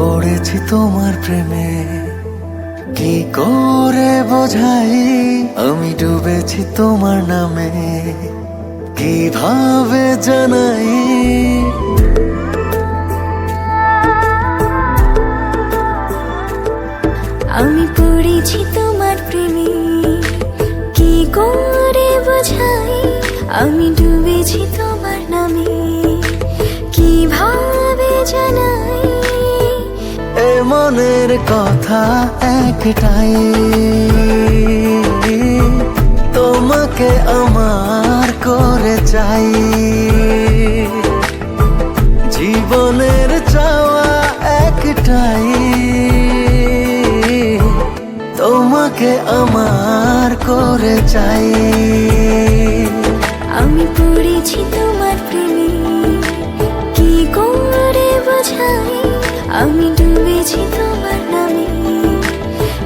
পড়েছি তোমার প্রেমে, কি করে বোঝাই আমি ডুবেছি তোমার নামে, কিভাবে জানাই। আমি পড়েছি তোমার প্রেমে, কি করে বোঝাই আমি ডুবেছি তোমার নামে, কিভাবে জানাই। এ মনের কথা একটাই, তোমাকে আমার করে চাই। জীবনের চাওয়া একটাই, তোমাকে আমার করে চাই। আমি পড়েছি তোমার প্রেমে, কি করে বোঝাই আমি ডুবেছি তোমার নামে,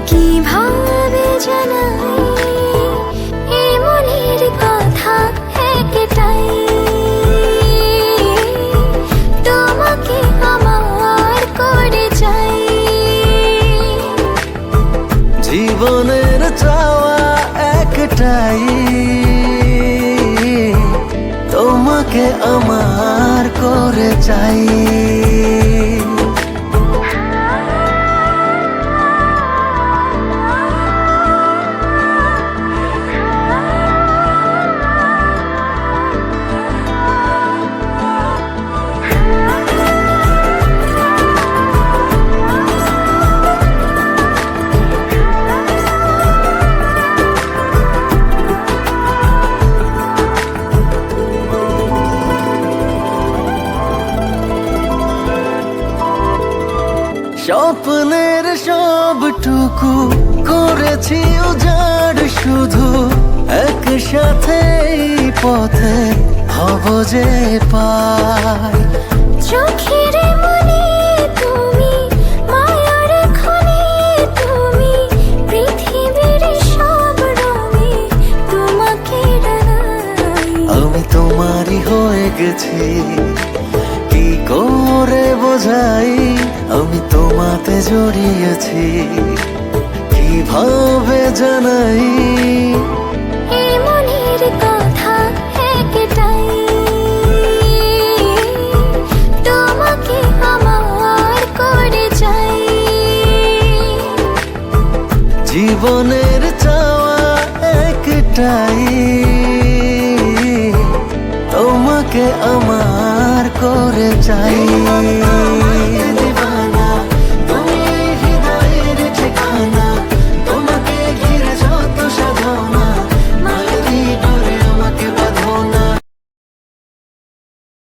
কিভাবে জানাই। এ মনের কথা একটাই, তোমাকে আমার করে চাই। জীবনের চাওয়া একটাই, তোমাকে আমার করে চাই। স্বপ্নের সবটুকু করেছি উজাড়, শুধু একসাথে এই পথে হব যে পাই। চোখের মনে তুমি, মায়ার খনি তুমি, পৃথিবীর সব রঙে তোমাকে ডানাই। আমি তোমারই হয়ে গেছি, কি করে বোঝাই আমি তোমাতে জড়িয়েছি, কিভাবে জানাই। এ মনের কথা একটাই, তোমাকে আমার করে চাই। জীবনের চাওয়া একটাই, তোমাকে আমার করে চাই।